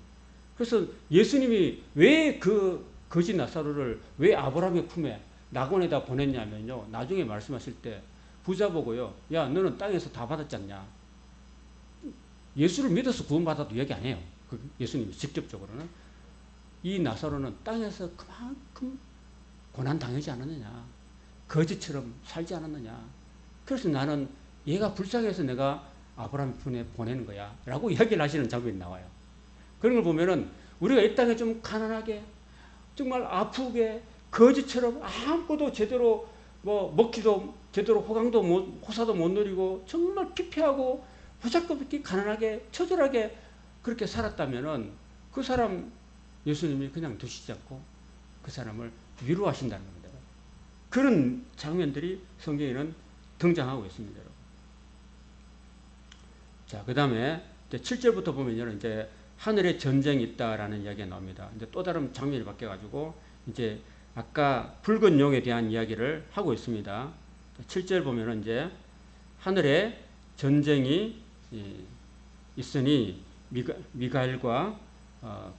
그래서 예수님이 왜 그 거지 나사로를 왜 아브라함의 품에 낙원에다 보냈냐면요, 나중에 말씀하실 때 부자 보고요, 야, 너는 땅에서 다 받았지 않냐. 예수를 믿어서 구원받아도 얘기 안 해요. 예수님이 직접적으로는. 이 나사로는 땅에서 그만큼 고난당하지 않았느냐, 거지처럼 살지 않았느냐, 그래서 나는 얘가 불쌍해서 내가 아브라함 품에 보내는 거야 라고 이야기를 하시는 장면이 나와요. 그런 걸 보면은 우리가 이 땅에 좀 가난하게, 정말 아프게, 거지처럼 아무것도 제대로 먹기도 제대로 호사도 못 누리고 정말 피폐하고 보잘것없게 가난하게 처절하게 그렇게 살았다면은 그 사람 예수님이 그냥 두시지 않고 그 사람을 위로하신다는 겁니다. 그런 장면들이 성경에는 등장하고 있습니다. 자, 그 다음에 7절부터 보면요, 이제 하늘에 전쟁이 있다라는 이야기가 나옵니다. 이제 또 다른 장면이 바뀌어가지고 이제 아까 붉은 용에 대한 이야기를 하고 있습니다. 7절 보면은 이제 하늘에 전쟁이 있으니 미가엘과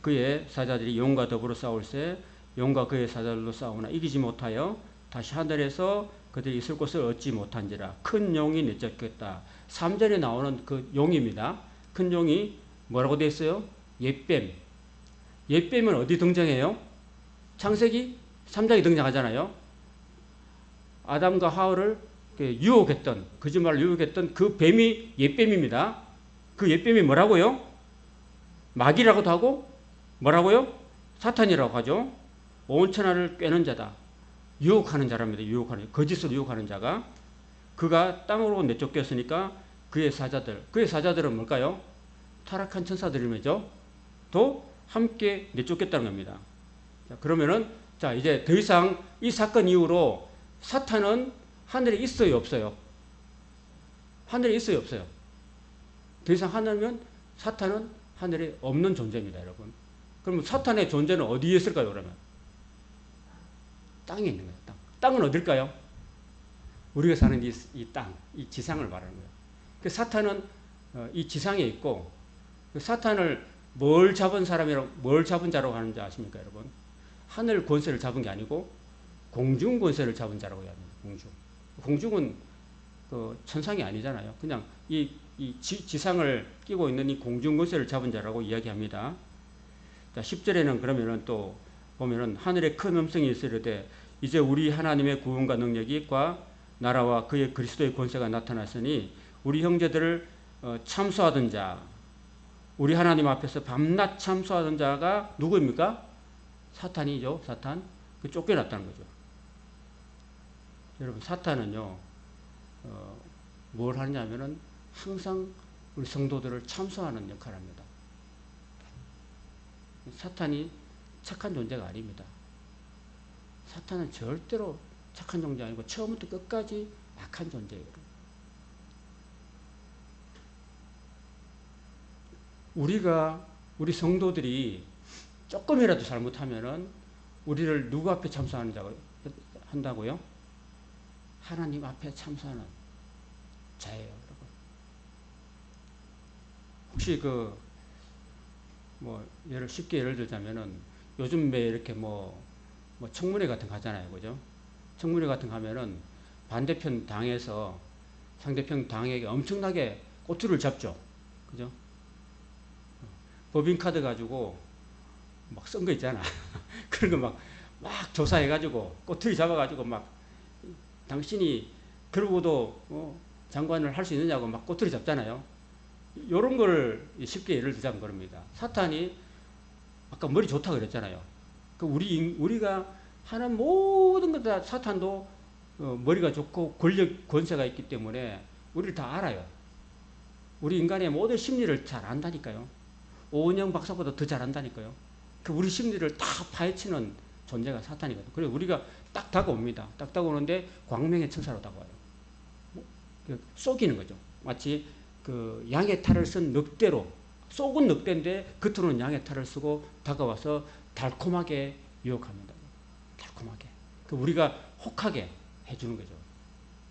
그의 사자들이 용과 더불어 싸울세 용과 그의 사자들로 싸우나 이기지 못하여 다시 하늘에서 그들이 있을 곳을 얻지 못한지라 큰 용이 내쫓겼다. 3절에 나오는 그 용입니다. 큰 용이 뭐라고 되어 있어요? 옛뱀. 옛뱀은 어디 등장해요? 창세기 3장에 등장하잖아요. 아담과 하와를 유혹했던, 거짓말을 유혹했던 그 뱀이 옛뱀입니다. 그 옛뱀이 뭐라고요? 마귀라고도 하고 뭐라고요? 사탄이라고 하죠. 온 천하를 꿰는 자다. 유혹하는 자랍니다. 유혹하는, 거짓으로 유혹하는 자가. 그가 땅으로 내쫓겼으니까 그의 사자들은 뭘까요? 타락한 천사들이죠. 또 함께 내쫓겼다는 겁니다. 자, 그러면은 자, 이제 더 이상 이 사건 이후로 사탄은 하늘에 있어요, 없어요? 하늘에 있어요, 없어요? 더 이상 하늘면 사탄은 하늘에 없는 존재입니다, 여러분. 그러면 사탄의 존재는 어디에 있을까요, 그러면? 땅에 있는 거예요, 땅. 땅은 어딜까요? 우리가 사는 이 땅, 이 지상을 말하는 거예요. 그 사탄은 이 지상에 있고, 그 사탄을 뭘 잡은 자라고 하는지 아십니까, 여러분? 하늘 권세를 잡은 게 아니고 공중 권세를 잡은 자라고 합니다. 공중은 그 천상이 아니잖아요. 그냥 이 지상을 끼고 있는 이 공중 권세를 잡은 자라고 이야기합니다. 자, 10절에는 그러면은 또 보면은 하늘에 큰 음성이 있으려되 이제 우리 하나님의 구원과 능력이 과 나라와 그의 그리스도의 권세가 나타났으니 우리 형제들을 참소하던 자, 우리 하나님 앞에서 밤낮 참소하던 자가 누구입니까? 사탄이죠. 사탄. 그 쫓겨났다는 거죠. 여러분, 사탄은요, 뭘 하냐면은 항상 우리 성도들을 참소하는 역할을 합니다. 사탄이 착한 존재가 아닙니다. 사탄은 절대로 착한 존재 아니고 처음부터 끝까지 악한 존재예요. 우리 성도들이 조금이라도 잘못하면은 우리를 누구 앞에 참소하는 자가 한다고요? 하나님 앞에 참소하는 자예요, 여러분. 혹시 쉽게 예를 들자면은 요즘 왜 이렇게 청문회 같은 거 하잖아요, 그죠? 청문회 같은 거 하면은 반대편 당에서 상대편 당에게 엄청나게 꼬투리를 잡죠, 그죠? 법인카드 가지고 막 쓴 거 있잖아. 그런 거 막 조사해가지고 꼬투리 잡아가지고 막 당신이 그러고도 장관을 할 수 있느냐고 막 꼬투리 잡잖아요. 요런 걸 쉽게 예를 들자면 그럽니다. 사탄이 아까 머리 좋다 그랬잖아요. 우리가 하는 모든 것 다 사탄도 머리가 좋고 권세가 있기 때문에 우리를 다 알아요. 우리 인간의 모든 심리를 잘 안다니까요. 오은영 박사보다 더 잘 안다니까요. 우리 심리를 다 파헤치는 존재가 사탄이거든요. 그래서 우리가 딱 다가옵니다. 딱 다가오는데 광명의 천사로 다가와요. 속이는 거죠. 마치 양의 탈을 쓴 늑대로, 속은 늑대인데 겉으로는 양의 탈을 쓰고 다가와서 달콤하게 유혹합니다. 달콤하게. 우리가 혹하게 해주는 거죠.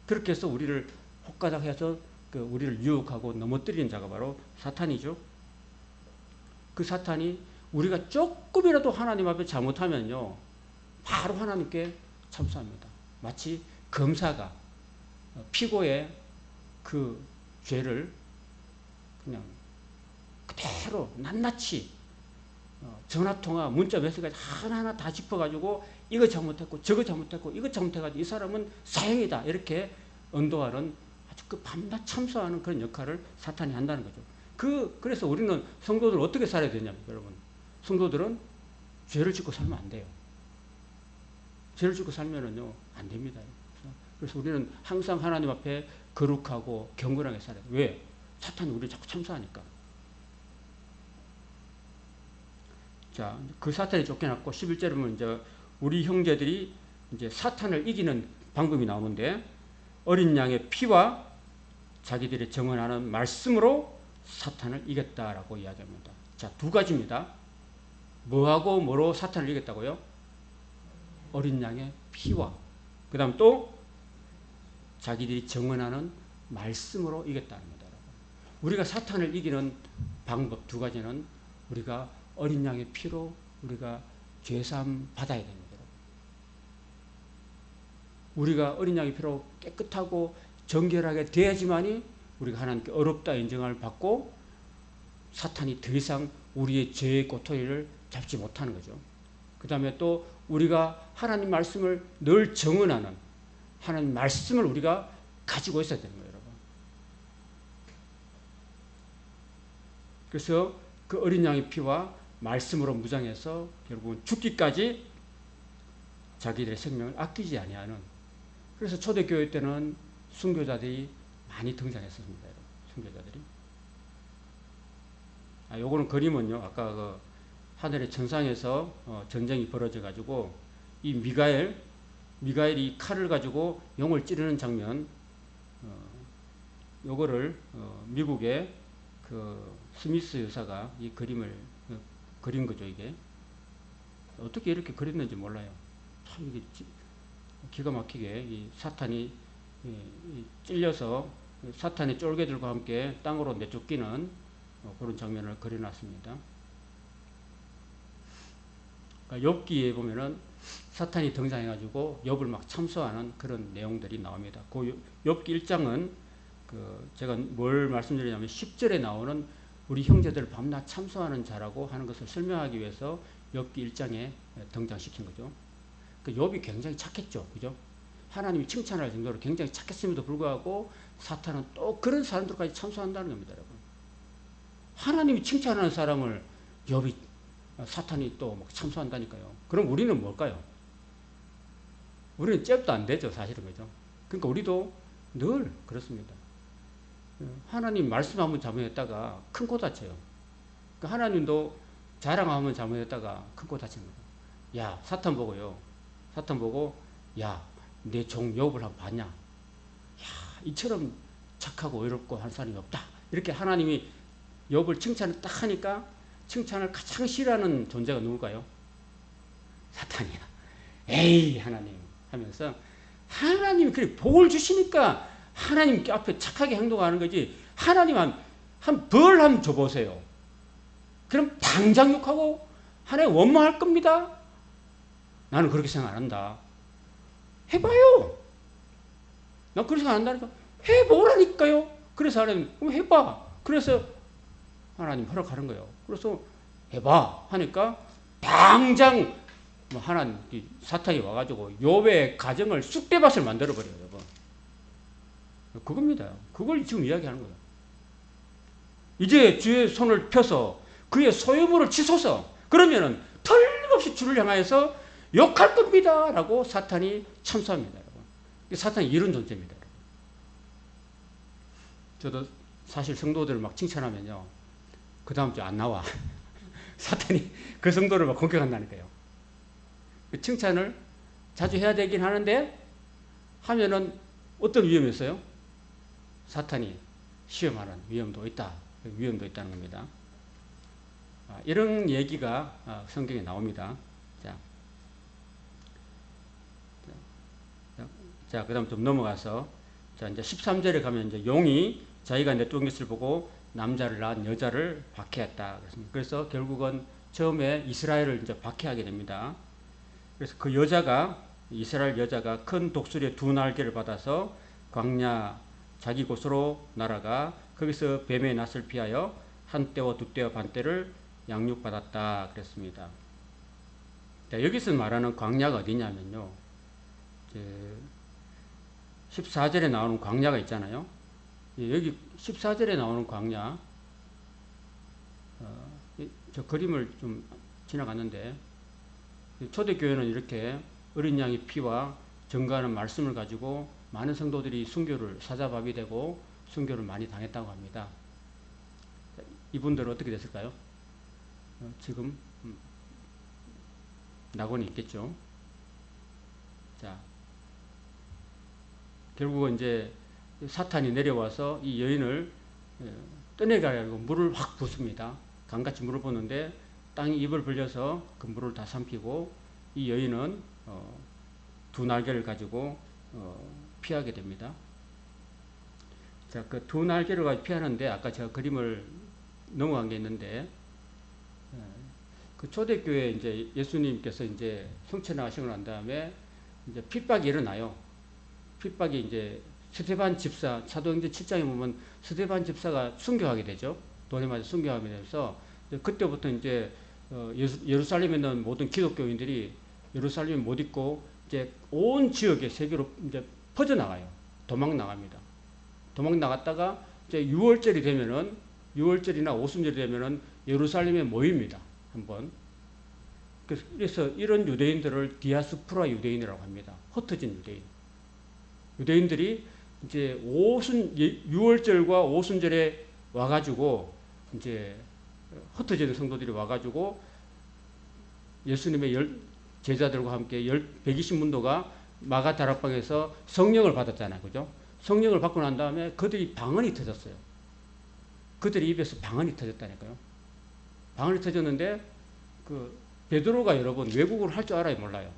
그렇게 해서 우리를 혹가닥해서 우리를 유혹하고 넘어뜨리는 자가 바로 사탄이죠. 그 사탄이 우리가 조금이라도 하나님 앞에 잘못하면요, 바로 하나님께 참소합니다. 마치 검사가 피고의 그 죄를 그냥 그대로 낱낱이 전화통화, 문자 메시지까지 하나하나 다 짚어가지고 이거 잘못했고 저거 잘못했고 이거 잘못해가지고 이 사람은 사형이다 이렇게 언도하는 아주 밤낮 참소하는 그런 역할을 사탄이 한다는 거죠. 그래서 우리는 성도들 어떻게 살아야 되냐면, 여러분, 성도들은 죄를 짓고 살면 안 돼요. 죄를 짓고 살면은요, 안 됩니다. 그래서 우리는 항상 하나님 앞에 거룩하고 경건하게 살아야 돼요. 왜? 사탄이 우리를 자꾸 참소하니까. 자, 그 사탄이 쫓겨났고, 11절에 보면 이제 우리 형제들이 이제 사탄을 이기는 방법이 나오는데, 어린 양의 피와 자기들이 정언하는 말씀으로 사탄을 이겼다라고 이야기합니다. 자, 두 가지입니다. 뭐하고 뭐로 사탄을 이겼다고요? 어린 양의 피와, 그 다음 또 자기들이 정언하는 말씀으로 이겼다는 겁니다. 우리가 사탄을 이기는 방법 두 가지는 우리가 어린 양의 피로 우리가 죄사함 받아야 됩니다. 우리가 어린 양의 피로 깨끗하고 정결하게 돼야지만이 우리가 하나님께 어렵다 인정을 받고 사탄이 더 이상 우리의 죄의 꼬투리를 잡지 못하는 거죠. 그 다음에 또 우리가 하나님 말씀을 늘 정언하는 하나님 말씀을 우리가 가지고 있어야 되는 거예요, 여러분. 그래서 그 어린 양의 피와 말씀으로 무장해서 결국은 죽기까지 자기들의 생명을 아끼지 아니하는. 그래서 초대교회 때는 순교자들이 많이 등장했습니다, 여러분. 순교자들이. 요거는 그림은요, 아까 그 하늘의 천상에서 전쟁이 벌어져 가지고 이 미가엘이 칼을 가지고 용을 찌르는 장면, 요거를 미국의 그 스미스 여사가 이 그림을 그린 거죠. 이게 어떻게 이렇게 그렸는지 몰라요. 참 이게 기가 막히게 이 사탄이 찔려서 사탄의 쫄개들과 함께 땅으로 내쫓기는 그런 장면을 그려놨습니다. 그러니까 욥기에 보면은 사탄이 등장해가지고 욥을 막 참소하는 그런 내용들이 나옵니다. 그 욥기 1장은 제가 뭘 말씀드리냐면 10절에 나오는 우리 형제들 밤낮 참소하는 자라고 하는 것을 설명하기 위해서 욥기 1장에 등장시킨 거죠. 그 욥이 굉장히 착했죠, 그죠? 하나님이 칭찬할 정도로 굉장히 착했음에도 불구하고 사탄은 또 그런 사람들까지 참소한다는 겁니다, 여러분. 하나님이 칭찬하는 사람을 사탄이 또 막 참소한다니까요. 그럼 우리는 뭘까요? 우리는 잽도 안 되죠, 사실은, 그죠? 그러니까 우리도 늘 그렇습니다. 하나님 말씀 한번 잘못했다가 큰 코 다쳐요. 그러니까 하나님도 자랑 한번 잘못했다가 큰 코 다치는 거예요. 야, 사탄 보고, 야, 내 종 욥을 한번 봤냐? 야, 이처럼 착하고 의롭고 한 사람이 없다. 이렇게 하나님이 욥을 칭찬을 딱 하니까 칭찬을 가장 싫어하는 존재가 누굴까요? 사탄이야. 에이, 하나님 하면서 하나님이 그렇게 복을 주시니까 하나님 앞에 착하게 행동하는 거지. 하나님 한 벌 한번 줘보세요. 그럼 당장 욕하고 하나님 원망할 겁니다. 나는 그렇게 생각 안 한다. 해봐요. 난 그렇게 생각 안 한다니까. 해보라니까요. 그래서 하나님 해봐. 그래서 하나님 허락하는 거예요. 그래서 해봐 하니까 당장 하나님 사탄이 와가지고 욥의 가정을 쑥대밭을 만들어버려요, 여러분. 그겁니다. 그걸 지금 이야기하는 거예요. 이제 주의 손을 펴서 그의 소유물을 치소서. 그러면은 틀림없이 주를 향하여서 욕할 겁니다. 라고 사탄이 참소합니다, 여러분. 사탄이 이런 존재입니다, 여러분. 저도 사실 성도들을 막 칭찬하면요, 그 다음 주에 안 나와. 사탄이 그 성도를 막 공격한다니까요. 그 칭찬을 자주 해야 되긴 하는데 하면은 어떤 위험이 있어요? 사탄이 시험하는 위험도 있다는 겁니다. 이런 얘기가 성경에 나옵니다. 자, 그 다음 좀 넘어가서, 자, 이제 13절에 가면 이제 용이 자기가 내쫓은 것을 보고 남자를 낳은 여자를 박해했다. 그래서 결국은 처음에 이스라엘을 이제 박해하게 됩니다. 그래서 그 이스라엘 여자가 큰 독수리의 두 날개를 받아서 광야 자기 곳으로 날아가 거기서 뱀의 낯을 피하여 한 떼와 두 떼와 반 떼를 양육받았다. 그랬습니다. 자, 여기서 말하는 광야가 어디냐면요, 14절에 나오는 광야가 있잖아요. 여기 14절에 나오는 광야, 저 그림을 좀 지나갔는데, 초대교회는 이렇게 어린 양의 피와 증거하는 말씀을 가지고 많은 성도들이 순교를 사자밥이 되고 순교를 많이 당했다고 합니다. 이분들은 어떻게 됐을까요? 지금 낙원이 있겠죠. 자, 결국은 이제 사탄이 내려와서 이 여인을 떠내가려고 물을 확 붓습니다. 강같이 물을 붓는데 땅이 입을 벌려서 그 물을 다 삼키고 이 여인은 두 날개를 가지고 피하게 됩니다. 자, 그 두 날개를 가지고 피하는데 아까 제가 그림을 넘어간 게 있는데, 그 초대교회 이제 예수님께서 이제 성천하시고 난 다음에 이제 핍박이 일어나요. 핍박이 이제 스데반 집사, 사도행전 7장에 보면 스데반 집사가 순교하게 되죠. 돈에 맞아 순교하게 돼서 그때부터 이제 예루살렘에 있는 모든 기독교인들이 예루살렘에 못 있고 이제 온 지역에 세계로 이제 퍼져나가요. 도망 나갑니다. 도망 나갔다가 이제 6월절이 되면은 6월절이나 오순절이 되면은 예루살렘에 모입니다. 한번. 그래서 이런 유대인들을 디아스포라 유대인이라고 합니다. 흩어진 유대인. 유대인들이 이제 6월절과 오순절에 와가지고 이제 흩어지는 성도들이 와가지고 예수님의 제자들과 함께 120문도가 마가 다락방에서 성령을 받았잖아요. 그죠? 성령을 받고 난 다음에 그들이 방언이 터졌어요. 그들의 입에서 방언이 터졌다니까요. 방언이 터졌는데 베드로가 여러분 외국어를 할 줄 알아요, 몰라요?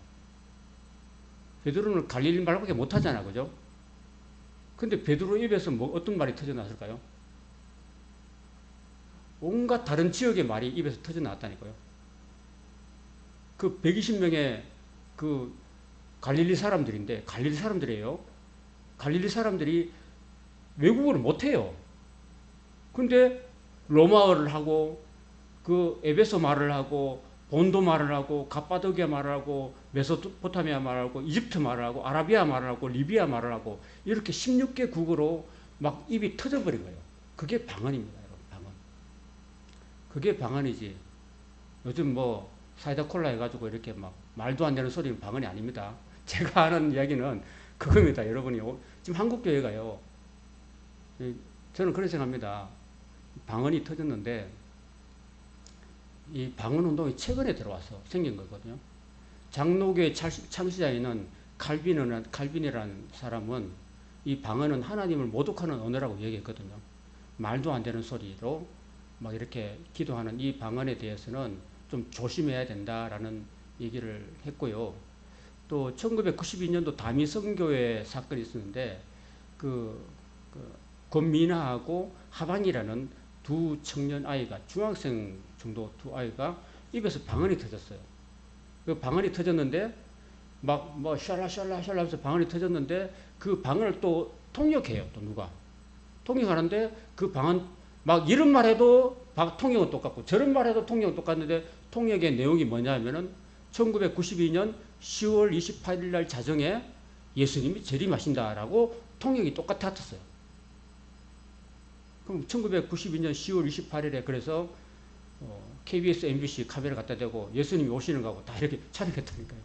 베드로는 갈릴리 말밖에 못 하잖아, 그죠? 근데 베드로 입에서 어떤 말이 터져나왔을까요? 온갖 다른 지역의 말이 입에서 터져나왔다니까요. 그 120명의 그 갈릴리 사람들인데, 갈릴리 사람들이에요. 갈릴리 사람들이 외국어를 못해요. 근데 로마어를 하고, 그 에베소 말을 하고, 본도 말을 하고, 갑바도기아 말을 하고, 메소포타미아 말을 하고, 이집트 말을 하고, 아라비아 말을 하고, 리비아 말을 하고, 이렇게 16개 국어로 막 입이 터져버린 거예요. 그게 방언입니다, 여러분, 방언. 그게 방언이지. 요즘 뭐, 사이다 콜라 해가지고 이렇게 막 말도 안 되는 소리는 방언이 아닙니다. 제가 아는 이야기는 그겁니다, 여러분이. 지금 한국교회가요, 저는 그렇게 생각합니다. 방언이 터졌는데, 이 방언 운동이 최근에 들어와서 생긴 거거든요. 장로교의 창시자인 칼빈이라는 사람은 이 방언은 하나님을 모독하는 언어라고 얘기했거든요. 말도 안 되는 소리로 막 이렇게 기도하는 이 방언에 대해서는 좀 조심해야 된다라는 얘기를 했고요. 또 1992년도 다미성교회 사건이 있었는데 권미나하고 하반이라는 두 청년 아이가 중학생 정도 두 아이가 입에서 방언이 터졌어요. 그 방언이 터졌는데 막 뭐 샬라샬라 하면서 방언이 터졌는데 그 방언을 또 통역해요. 또 누가 통역하는데 그 방언 막 이런 말해도 통역은 똑같고 저런 말해도 통역은 똑같은데 통역의 내용이 뭐냐면은 1992년 10월 28일 날 자정에 예수님이 재림하신다라고 통역이 똑같았어요. 그럼 1992년 10월 28일에 그래서 KBS, MBC 카메라 갖다 대고 예수님이 오시는 거하고 다 이렇게 촬영했다니까요.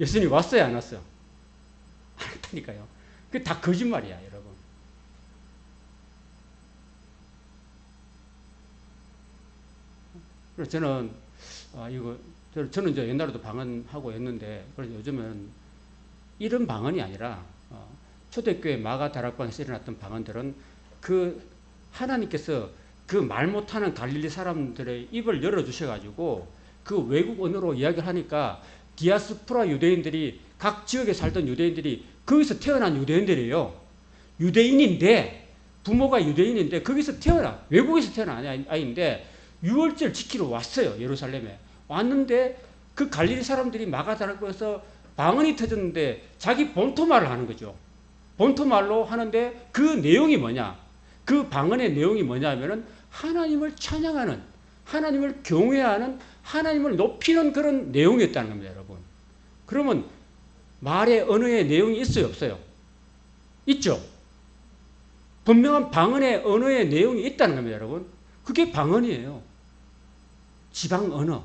예수님이 왔어요, 안 왔어요? 안 왔다니까요. 그게 다 거짓말이야, 여러분. 그래서 저는 이제 옛날에도 방언하고 했는데, 그래서 요즘은 이런 방언이 아니라, 초대교회 마가 다락방에서 일어났던 방언들은 하나님께서 그 말 못하는 갈릴리 사람들의 입을 열어주셔가지고 그 외국 언어로 이야기를 하니까 디아스포라 유대인들이 각 지역에 살던 유대인들이 거기서 태어난 유대인들이에요. 유대인인데 부모가 유대인인데 거기서 외국에서 태어난 아이인데 6월절 지키러 왔어요. 예루살렘에 왔는데 그 갈릴리 사람들이 마가다락방에서 방언이 터졌는데 자기 본토말을 하는 거죠. 본토말로 하는데 그 내용이 뭐냐? 그 방언의 내용이 뭐냐 하면은 하나님을 찬양하는, 하나님을 경외하는, 하나님을 높이는 그런 내용이었다는 겁니다, 여러분. 그러면 말의 언어의 내용이 있어요, 없어요? 있죠? 분명한 방언의 언어의 내용이 있다는 겁니다, 여러분. 그게 방언이에요. 지방 언어.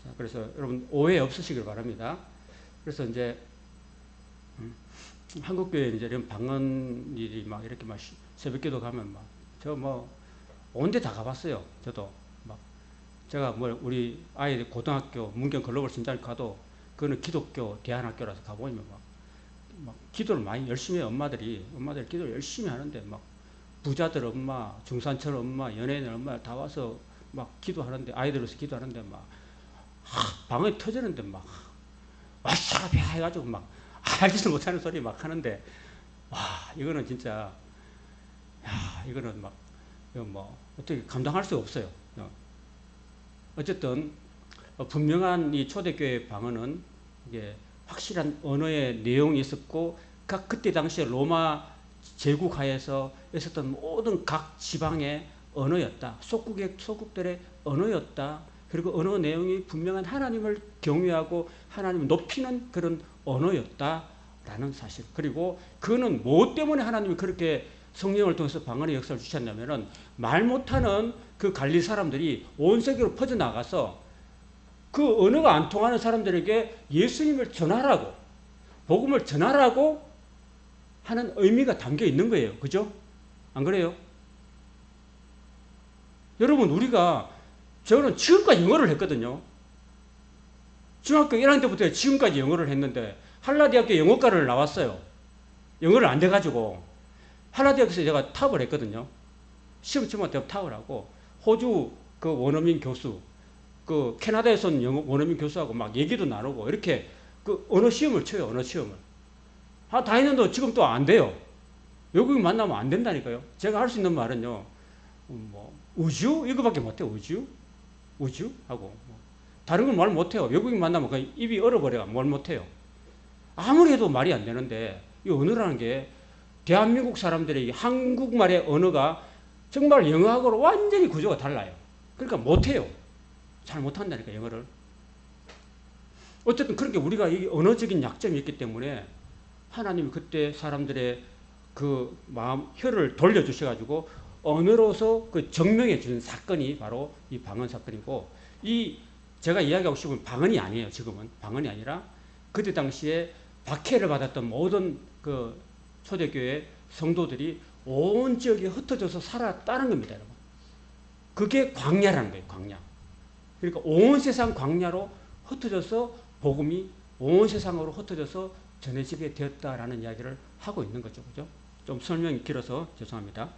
자, 그래서 여러분 오해 없으시길 바랍니다. 그래서 이제 한국교회 이제 이런 방언 일이 막 이렇게 막 새벽기도 가면 막 온데 다 가봤어요. 저도 막 제가 우리 아이들 고등학교 문경 글로벌 신자를 가도 그거는 기독교 대안학교라서 가보면 막 기도를 많이 열심히 해요. 엄마들이 기도를 열심히 하는데 막 부자들 엄마, 중산층 엄마, 연예인 엄마 다 와서 막 기도하는데 아이들로서 기도하는데 막 방언이 터지는데 막 와샤비야 해가지고 막 알지도 못하는 소리 막 하는데, 와, 이거는 진짜, 이거는 막, 어떻게 감당할 수가 없어요. 어쨌든, 분명한 이 초대교회 방언은 이게 확실한 언어의 내용이 있었고 그때 당시에 로마 제국 하에서 있었던 모든 각 지방의 언어였다. 소국들의 언어였다. 그리고 언어 내용이 분명한 하나님을 경외하고 하나님을 높이는 그런 언어였다라는 사실. 그리고 그거는 무엇 때문에 하나님이 그렇게 성령을 통해서 방언의 역사를 주셨냐면은 말 못하는 그 갈릴 사람들이 온 세계로 퍼져나가서 그 언어가 안 통하는 사람들에게 예수님을 전하라고, 복음을 전하라고 하는 의미가 담겨 있는 거예요. 그죠? 안 그래요? 여러분, 저는 지금까지 영어를 했거든요. 중학교 1학년 때부터 지금까지 영어를 했는데, 한라대학교 영어과를 나왔어요. 영어를 안 돼가지고. 한라대학교에서 제가 탑을 했거든요. 시험 치면 탑을 하고, 호주 그 원어민 교수, 그 캐나다에서 온 원어민 교수하고 막 얘기도 나누고, 이렇게 그 언어 시험을 쳐요, 언어 시험을. 다 했는데 지금 또 안 돼요. 외국인 만나면 안 된다니까요. 제가 할 수 있는 말은요, 우주? 이거밖에 못해요, 우주? 하고. 다른 건 말 못해요. 외국인 만나면 그냥 입이 얼어버려가 뭘 못해요. 아무리 해도 말이 안 되는데, 이 언어라는 게 대한민국 사람들의 한국말의 언어가 정말 영어하고는 완전히 구조가 달라요. 그러니까 못해요. 잘 못한다니까, 영어를. 어쨌든 그렇게 우리가 이 언어적인 약점이 있기 때문에 하나님이 그때 사람들의 그 마음, 혀를 돌려주셔가지고 언어로서 그 증명해 주는 사건이 바로 이 방언 사건이고, 제가 이야기하고 싶은 방언이 아니에요. 지금은 방언이 아니라 그때 당시에 박해를 받았던 모든 그 초대교회 성도들이 온 지역에 흩어져서 살았다는 겁니다, 여러분. 그게 광야라는 거예요, 광야. 그러니까 온 세상 광야로 흩어져서 복음이 온 세상으로 흩어져서 전해지게 되었다라는 이야기를 하고 있는 거죠, 그죠? 좀 설명이 길어서 죄송합니다.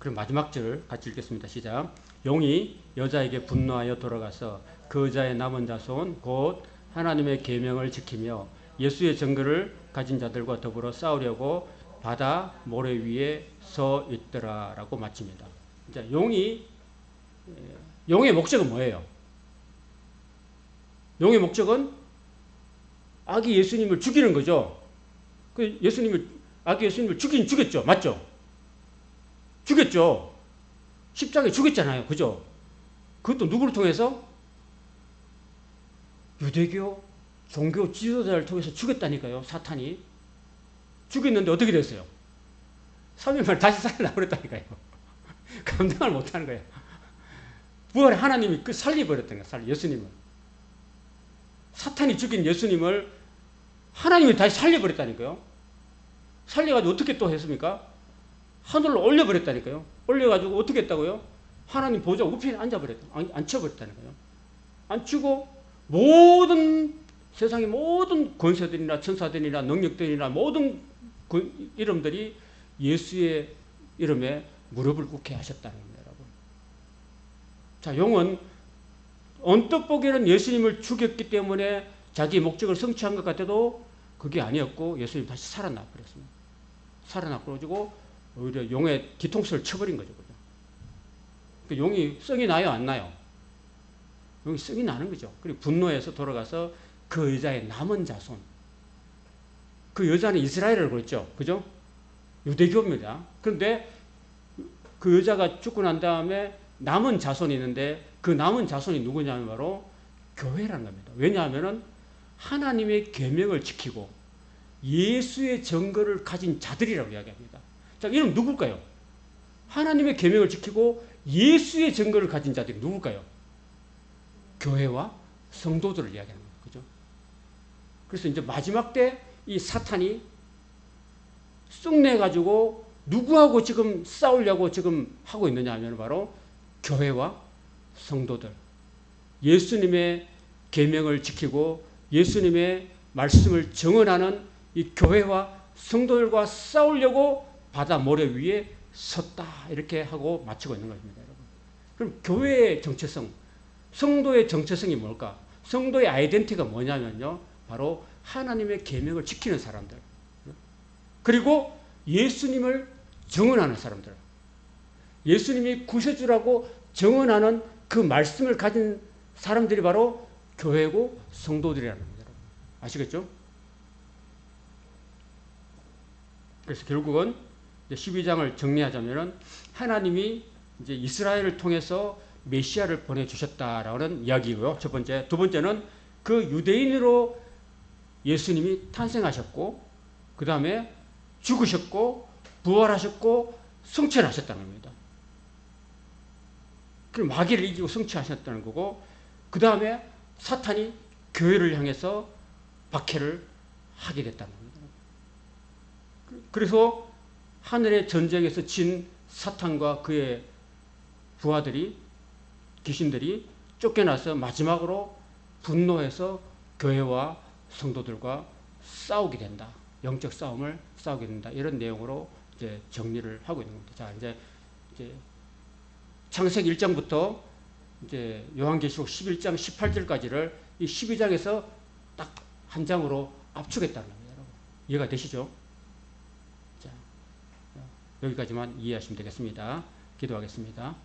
그럼 마지막 절 같이 읽겠습니다. 시작. 용이 여자에게 분노하여 돌아가서 그 여자의 남은 자손 곧 하나님의 계명을 지키며 예수의 증거를 가진 자들과 더불어 싸우려고 바다 모래 위에 서 있더라라고 마칩니다. 자, 용의 목적은 뭐예요? 용의 목적은 아기 예수님을 죽이는 거죠. 아기 예수님을 죽였죠. 맞죠? 죽였죠. 십자가에 죽였잖아요. 그죠? 그것도 누구를 통해서? 유대교 종교 지도자를 통해서 죽였다니까요. 사탄이. 죽였는데 어떻게 됐어요? 3일 만에 다시 살아나 버렸다니까요. 감당을 못하는 거예요. 부활에 하나님이 살려버렸다는 거예요. 예수님을. 사탄이 죽인 예수님을 하나님이 다시 살려버렸다니까요. 살려가지고 어떻게 또 했습니까? 하늘로 올려버렸다니까요. 올려가지고 어떻게 했다고요? 하나님 보좌 우편에 앉혀버렸다니까요. 앉히고 세상의 모든 권세들이나 천사들이나 능력들이나 모든 이름들이 예수의 이름에 무릎을 꿇게 하셨다는 겁니다, 여러분. 자, 용은 언뜻 보기에는 예수님을 죽였기 때문에 자기 목적을 성취한 것 같아도 그게 아니었고 예수님 다시 살아나 버렸습니다. 살아나 버려지고 오히려 용의 뒤통수를 쳐버린 거죠. 그러니까 용이 성이 나요, 안 나요? 용이 성이 나는 거죠. 그리고 분노해서 돌아가서 그 여자의 남은 자손. 그 여자는 이스라엘을 그랬죠. 그죠? 유대교입니다. 그런데 그 여자가 죽고 난 다음에 남은 자손이 있는데 그 남은 자손이 누구냐면 바로 교회라는 겁니다. 왜냐하면 하나님의 계명을 지키고 예수의 증거를 가진 자들이라고 이야기합니다. 자, 이름 누굴까요? 하나님의 계명을 지키고 예수의 증거를 가진 자들이 누굴까요? 교회와 성도들을 이야기하는 거예요. 그죠? 그래서 이제 마지막 때 이 사탄이 쑥내가지고 누구하고 지금 싸우려고 지금 하고 있느냐 하면 바로 교회와 성도들. 예수님의 계명을 지키고 예수님의 말씀을 증언하는 이 교회와 성도들과 싸우려고 바다 모래 위에 섰다. 이렇게 하고 마치고 있는 겁니다, 여러분. 그럼 교회의 정체성, 성도의 정체성이 뭘까? 성도의 아이덴티티가 뭐냐면요. 바로 하나님의 계명을 지키는 사람들. 그리고 예수님을 증언하는 사람들. 예수님이 구세주라고 정언하는 그 말씀을 가진 사람들이 바로 교회고 성도들이라는 겁니다. 아시겠죠? 그래서 결국은 12장을 정리하자면은 하나님이 이제 이스라엘을 통해서 메시아를 보내주셨다라는 이야기고요. 첫 번째. 두 번째는 그 유대인으로 예수님이 탄생하셨고, 그 다음에 죽으셨고, 부활하셨고, 성천하셨다는 겁니다. 그럼 마귀를 이기고 성취하셨다는 거고, 그 다음에 사탄이 교회를 향해서 박해를 하게 됐다는 겁니다. 그래서 하늘의 전쟁에서 진 사탄과 그의 부하들이, 귀신들이 쫓겨나서 마지막으로 분노해서 교회와 성도들과 싸우게 된다. 영적 싸움을 싸우게 된다. 이런 내용으로 이제 정리를 하고 있는 겁니다. 자, 이제 창세기 1장부터 이제 요한계시록 11장 18절까지를 이 12장에서 딱 한 장으로 압축했다는 겁니다. 여러분. 이해가 되시죠? 자, 여기까지만 이해하시면 되겠습니다. 기도하겠습니다.